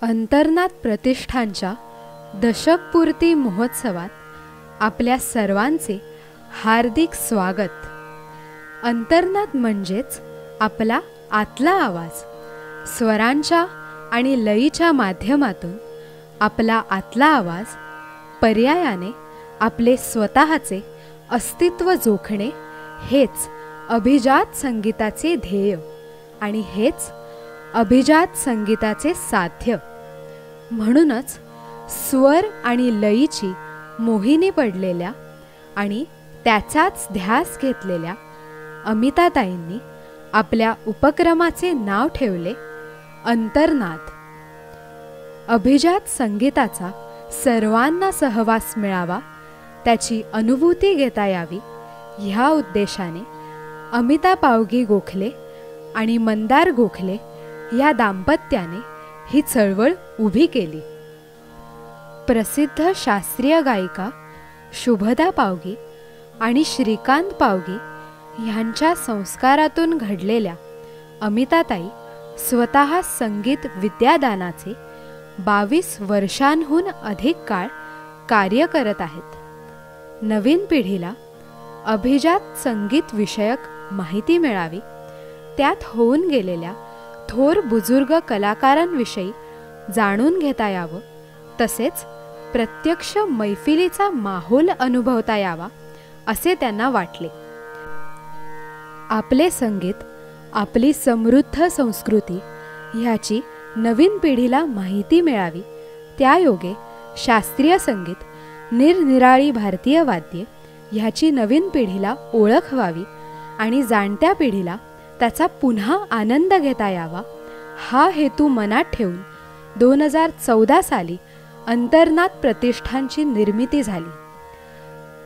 अंतर्नाद प्रतिष्ठानच्या दशकपूर्ती महोत्सवात आपल्या सर्वांचे हार्दिक स्वागत। अंतर्नाद म्हणजेच आपला आतला आवाज, स्वरांच्या आणि लयीच्या माध्यमातून आपला आतला आवाज पर्यायाने आपले स्वतःचे अस्तित्व जोखणे हेच अभिजात संगीताचे ध्येय आणि हेच अभिजात संगीताचे साध्य। म्हणूनच स्वर आणि लयीची मोहिनी पडलेल्या आणि त्याचाच ध्यास घेतलेल्या अमिताताईंनी आपल्या उपक्रमाचे नाव ठेवले अंतर्नाद। अभिजात संगीताचा सर्वांना सहवास मिळावा, त्याची अनुभूती घेता यावी ह्या उद्देशाने अमिता पावगी गोखले आणि मंदार गोखले या दाम्पत्याने ही चळवळ उभी केली। प्रसिद्ध शास्त्रीय गायिका शुभदा पावगी आणि श्रीकांत पावगी ह्यांच्या संस्कारातून घडलेल्या अमिताताई स्वतः संगीत विद्यादानाचे 22 वर्षांहून अधिक काळ कार्य करत आहेत। नवीन पिढीला अभिजात संगीत विषयक माहिती मिळावी, त्यात होऊन गेलेल्या थोर बुजुर्ग कलाकारांविषयी जाणून घेता यावं, तसेच प्रत्यक्ष मैफिलीचा माहोल अनुभवता यावा असे त्यांना वाटले। आपले संगीत, आपली समृद्ध संस्कृती ह्याची नवीन पिढीला माहिती मिळावी, त्यायोगे शास्त्रीय संगीत, निरनिराळी भारतीय वाद्ये ह्याची नवीन पिढीला ओळख व्हावी आणि जाणत्या पिढीला त्याचा पुन्हा आनंद घेता यावा हा हेतू मनात ठेवून 2014 साली अंतर्नाद प्रतिष्ठानची निर्मिती झाली।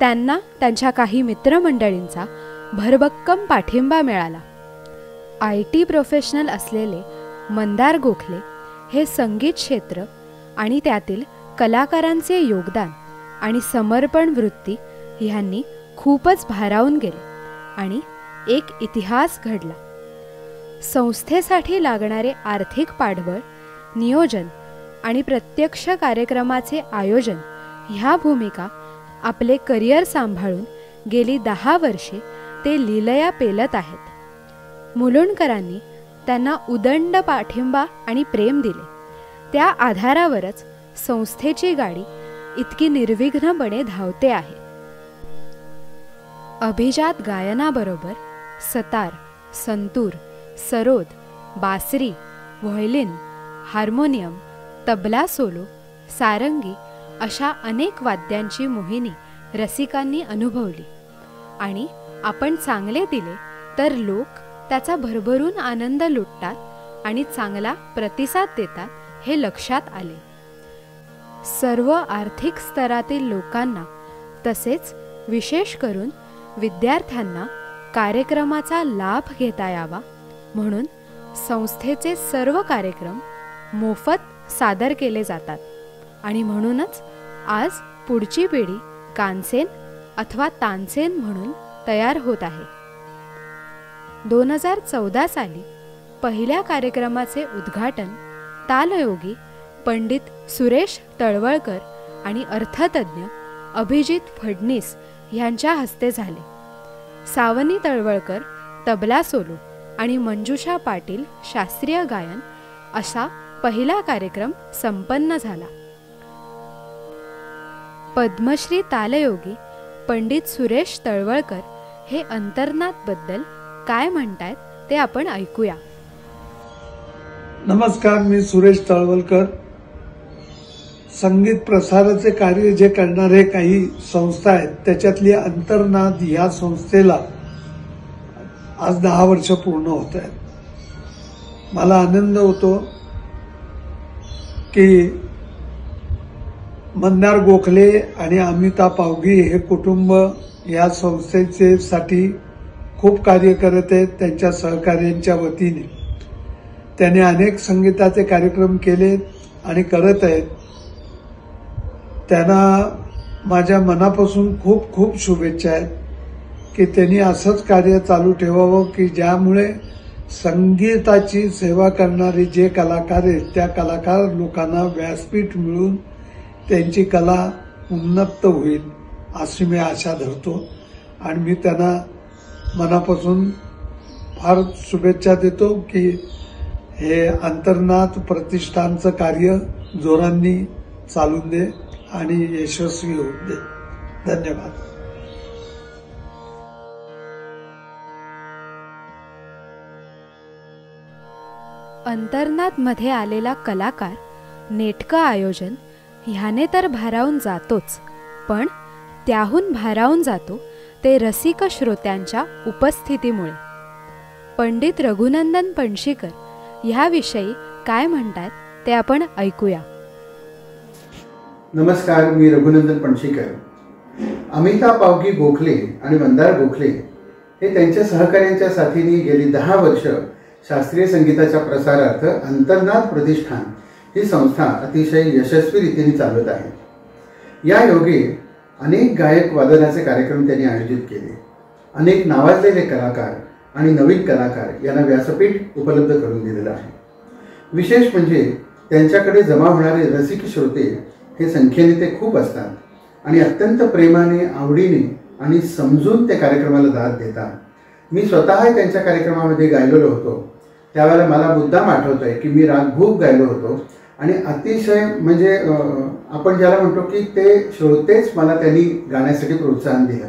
त्यांना त्यांच्या काही मित्रमंडळींचा भरभक्कम पाठिंबा मिळाला। IT प्रोफेशनल असलेले मंदार गोखले हे संगीत क्षेत्र आणि त्यातील कलाकारांचे योगदान आणि समर्पण वृत्ती ह्यांनी खूपच भारावून गेले आणि एक इतिहास घडला। संस्थेसाठी लागणारे आर्थिक पाठबळ, नियोजन आणि प्रत्यक्ष कार्यक्रमाचे आयोजन ह्या भूमिका आपले करिअर सांभाळून गेली 10 वर्षे ते लीलया पेलत आहेत। मुलुंडकरांनी त्यांना उदंड पाठिंबा आणि प्रेम दिले, त्या आधारावरच संस्थेची गाडी इतकी निर्विघ्नपणे धावते आहे। अभिजात गायनाबरोबर सतार, संतूर, सरोद, बासरी, व्हायोलिन, हार्मोनियम, तबला सोलो, सारंगी अशा अनेक वाद्यांची मोहिनी रसिकांनी अनुभवली आणि आपण चांगले दिले तर लोक त्याचा भरभरून आनंद लुटतात आणि चांगला प्रतिसाद देतात हे लक्षात आले। सर्व आर्थिक स्तरातील लोकांना तसेच विशेष करून विद्यार्थ्यांना कार्यक्रमाचा लाभ घेता यावा म्हणून संस्थेचे सर्व कार्यक्रम मोफत सादर केले जातात आणि म्हणूनच आज पुढची पिढी कानसेन अथवा तानसेन म्हणून तयार होत आहे। 2014 साली पहिल्या कार्यक्रमाचे उद्घाटन तालयोगी पंडित सुरेश तळवळकर आणि अर्थतज्ञ अभिजित फडणीस यांच्या हस्ते झाले। सावनी तळवळकर तबला सोलो आणि मंजुषा पाटील शास्त्रीय गायन असा पहिला कार्यक्रम संपन्न झाला। पद्मश्री तालयोगी पंडित सुरेश तळवळकर हे अंतर्नाद बद्दल काय म्हणतात ते आपण ऐकूया। नमस्कार, मी सुरेश तळवळकर। संगीत प्रसाराचे कार्य जे करणारे काही संस्था आहेत त्याच्यातली अंतर्नाद या संस्थेला आज 10 वर्ष पूर्ण होत आहेत। मला आनंद होतो की मंदार गोखले आणि अमिता पावगी हे कुटुंब या संस्थेचे साठी खूप कार्य करत आहेत। त्यांच्या सहकार्यांच्या वतीने त्यांनी अनेक संगीताचे कार्यक्रम केले आणि करत आहेत। त्यांना माझ्या मनापासून खूप खूप शुभेच्छा आहेत की त्यांनी असंच कार्य चालू ठेवावं की ज्यामुळे संगीताची सेवा करणारे जे कलाकार आहेत त्या कलाकार लोकांना व्यासपीठ मिळून त्यांची कला उन्नत होईल अशी मी आशा धरतो आणि मी त्यांना मनापासून फार शुभेच्छा देतो की हे अंतर्नाद प्रतिष्ठानचं कार्य जोरांनी चालून दे आणि यशस्वी होऊ दे. धन्यवाद. अंतर्नाद मध्ये आलेला कलाकार, नेटकं आयोजन ह्याने तर भारावून जातोच, पण त्याहून भारावून जातो ते रसिक श्रोत्यांच्या उपस्थितीमुळे. पंडित रघुनंदन पणशीकर ह्याविषयी काय म्हणतात ते आपण ऐकूया. नमस्कार, मी रघुनंदन पणशीकर. अमिता पावगी गोखले आणि मंदार गोखले हे त्यांच्या सहकाऱ्यांच्या साथीने गेली 10 वर्ष शास्त्रीय संगीताच्या प्रसारार्थ अंतर्नाद प्रतिष्ठान ही संस्था अतिशय यशस्वी रीतीने चालवत आहे. या योगे अनेक गायक वादनाचे कार्यक्रम त्यांनी आयोजित केले. अनेक नावाजलेले कलाकार आणि नवीन कलाकार यांना व्यासपीठ उपलब्ध करून दिलेलं आहे. विशेष म्हणजे त्यांच्याकडे जमा होणारे रसिक श्रोते हे संख्येने ते खूप असतात आणि अत्यंत प्रेमाने, आवडीने आणि समजून ते कार्यक्रमाला दाद देतात. मी स्वतः त्यांच्या कार्यक्रमामध्ये गायलेलो होतो. त्यावेळेला मला मुद्दाम आठवतंय की मी राग भूप गायलो होतो आणि अतिशय म्हणजे आपण ज्याला म्हणतो की ते श्रोतेच मला त्यांनी गाण्यासाठी प्रोत्साहन दिलं.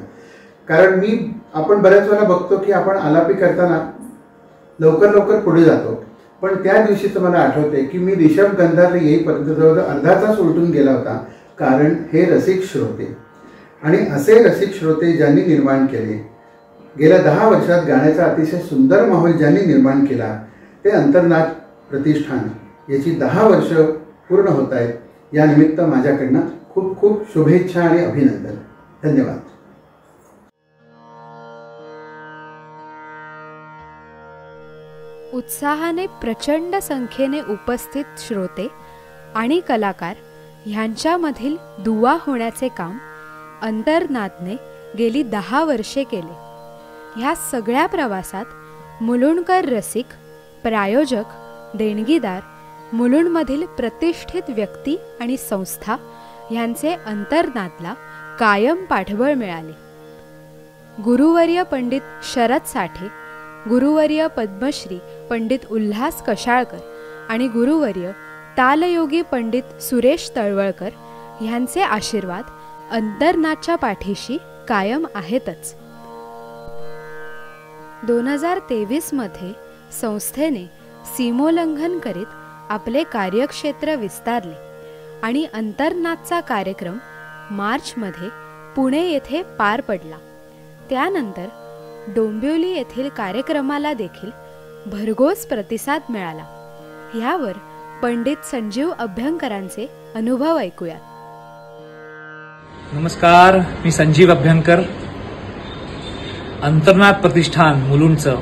कारण आपण बऱ्याच वेळा बघतो की आपण आलापी करताना लवकर लवकर पुढे जातो, पण त्या दिवशीचं मला आठवते की मी रिषभ गंधारला येईपर्यंत जवळजवळ अर्धा तास उलटून गेला होता. कारण हे रसिक श्रोते आणि असे रसिक श्रोते ज्यांनी निर्माण केले, गेल्या 10 वर्षात गाण्याचा अतिशय सुंदर माहोल ज्यांनी निर्माण केला, ते अंतर्नाद प्रतिष्ठान याची 10 वर्ष पूर्ण होत आहेत. या निमित्त माझ्याकडनं खूप खूप शुभेच्छा आणि अभिनंदन. धन्यवाद. उत्साहाने प्रचंड संख्येने उपस्थित श्रोते आणि कलाकार ह्यांच्यामधील दुवा होण्याचे काम अंतर्नादने गेली 10 वर्षे केले. ह्या सगळ्या प्रवासात मुलुंडकर रसिक, प्रायोजक, देणगीदार, मुलुंडमधील प्रतिष्ठित व्यक्ती आणि संस्था ह्यांचे अंतर्नादला कायम पाठबळ मिळाले. गुरुवर्य पंडित शरद साठे, गुरुवर्य पद्मश्री पंडित उल्हास कशाळकर आणि गुरुवर्य तालयोगी पंडित सुरेश तळवळकर ह्यांचे आशीर्वाद अंतर्नादच्या पाठीशी कायम आहेतच. 2023 मध्ये संस्थेने सीमोल्लंघन करीत आपले कार्यक्षेत्र विस्तारले आणि अंतर्नादचा कार्यक्रम मार्चमध्ये पुणे येथे पार पडला. त्यानंतर डोंबिवली येथील कार्यक्रमाला देखील भरघोस प्रतिसाद मिळाला. ह्यावर पंडित संजीव अभ्यंकरांचे अनुभव ऐकूयात. नमस्कार, मी संजीव अभ्यंकर. अंतर्नाद प्रतिष्ठान मुलुंडचं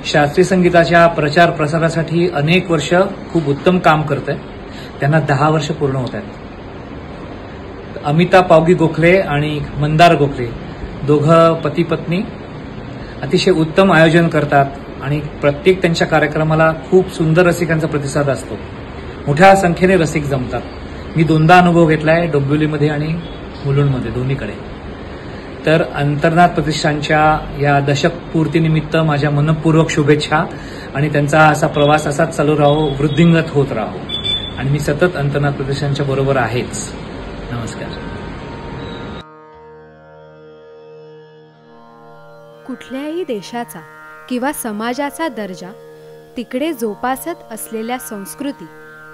शास्त्रीय संगीताच्या प्रचार प्रसारासाठी अनेक वर्ष खूप उत्तम काम करतंय. त्यांना 10 वर्ष पूर्ण होत आहेत. अमिता पावगी गोखले आणि मंदार गोखले दोघं पती पत्नी अतिशय उत्तम आयोजन करतात आणि प्रत्येक त्यांच्या कार्यक्रमाला खूप सुंदर रसिकांचा प्रतिसाद असतो. मोठ्या संख्येने रसिक जमतात. मी 2दा अनुभव घेतलाय, डोंबिवलीमध्ये आणि मुलुंडमध्ये, दोन्हीकडे. तर अंतर्नाद प्रतिष्ठानच्या या दशक पूर्तीनिमित्त माझ्या मनपूर्वक शुभेच्छा आणि त्यांचा असा प्रवास असाच चालू राहो, वृद्धिंगत होत राहो. आणि मी सतत अंतर्नाद प्रतिष्ठानच्या बरोबर आहेच. नमस्कार. कुठल्याही देशाचा किंवा समाजाचा दर्जा तिकडे जोपासत असलेल्या संस्कृती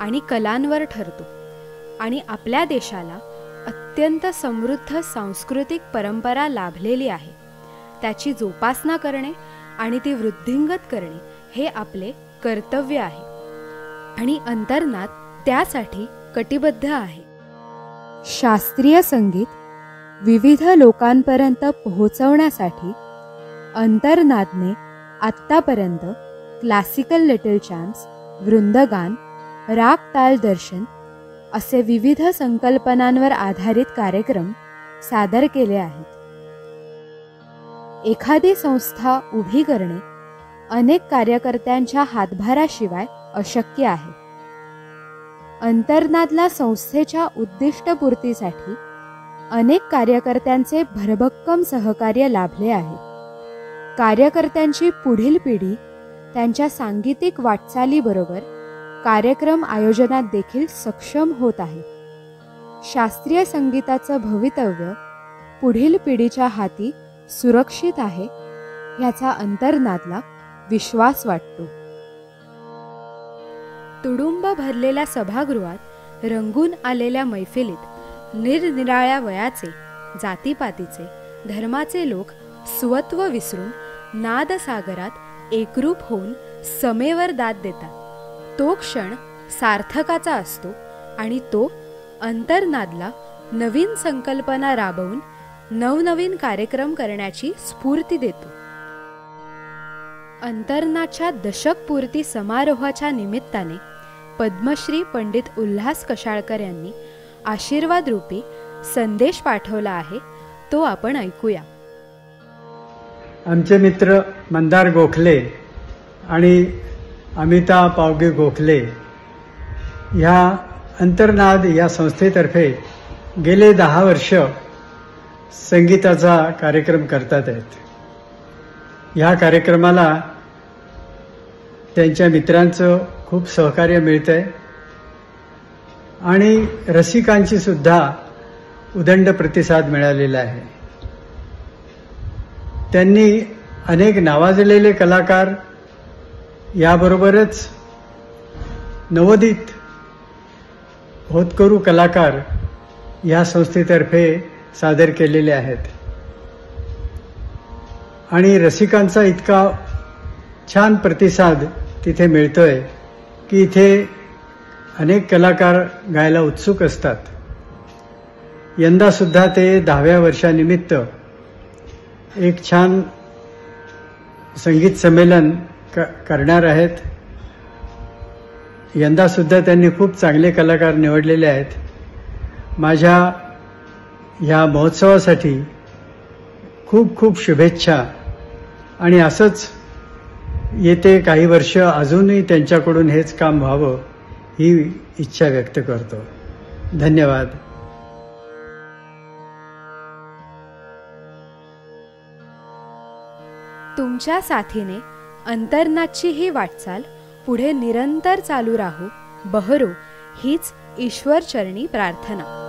आणि कलांवर ठरतो आणि आपल्या देशाला अत्यंत समृद्ध सांस्कृतिक परंपरा लाभलेली आहे. त्याची जोपासना करणे आणि ती वृद्धिंगत करणे हे आपले कर्तव्य आहे आणि अंतर्नाद त्यासाठी कटिबद्ध आहे. शास्त्रीय संगीत विविध लोकांपर्यंत पोहोचवण्यासाठी अंतर्नादने आत्तापर्यंत क्लासिकल लिटिल चॅम्प्स, वृंदगान, राग ताल दर्शन असे विविध संकल्पनांवर आधारित कार्यक्रम सादर केले आहेत. एखादी संस्था उभी करणे अनेक कार्यकर्त्यांच्या हातभाराशिवाय अशक्य आहे. अंतर्नादला संस्थेच्या उद्दिष्टपूर्तीसाठी अनेक कार्यकर्त्यांचे भरभक्कम सहकार्य लाभले आहे. कार्यकर्त्यांची पुढील पिढी त्यांच्या सांगीतिक वाटचालीबरोबर कार्यक्रम आयोजनात देखील सक्षम होत आहे. शास्त्रीय संगीताचं भवितव्य पुढील पिढीच्या हाती सुरक्षित आहे ह्याचा अंतर्नादला विश्वास वाटतो. तुडुंब भरलेल्या सभागृहात रंगून आलेल्या मैफिलीत निरनिराळ्या वयाचे, जातीपातीचे, धर्माचे लोक स्वत्व विसरून नादसागरात एकरूप होऊन समेवर दाद देतात. तो क्षण सार्थकाचा असतो आणि तो अंतर्नादला नवीन संकल्पना राबवून नवनवीन कार्यक्रम करण्याची स्फूर्ती देतो. अंतर्नादच्या दशकपूर्ती समारोहाच्या निमित्ताने पद्मश्री पंडित उल्हास कशाळकर यांनी आशीर्वाद रूपी संदेश पाठवला आहे, तो आपण ऐकूया. आमचे मित्र मंदार गोखले आणि अमिता पावगी गोखले ह्या अंतर्नाद या संस्थेतर्फे गेले 10 वर्ष संगीताचा कार्यक्रम करतात आहेत. ह्या कार्यक्रमाला त्यांच्या मित्रांचं खूप सहकार्य मिळतंय आणि रसिकांची सुद्धा उदंड प्रतिसाद मिळालेला आहे. त्यांनी अनेक नावाजलेले कलाकार याबरोबरच नवोदित होतकरू कलाकार या संस्थेतर्फे सादर केलेले आहेत आणि रसिकांचा इतका छान प्रतिसाद तिथे मिळतोय की इथे अनेक कलाकार गायला उत्सुक असतात. यंदा सुद्धा ते 10व्या वर्षानिमित्त एक छान संगीत संमेलन करणार आहेत. यंदा सुद्धा त्यांनी खूप चांगले कलाकार निवडलेले आहेत. माझ्या ह्या महोत्सवासाठी खूप खूप शुभेच्छा आणि असंच येते काही वर्ष अजूनही त्यांच्याकडून हेच काम व्हावं ही इच्छा व्यक्त करतो. धन्यवाद. तुमच्या साथीने अंतर्नादची ही वाटचाल पुढे निरंतर चालू राहू, बहरो हीच ईश्वर चरणी प्रार्थना.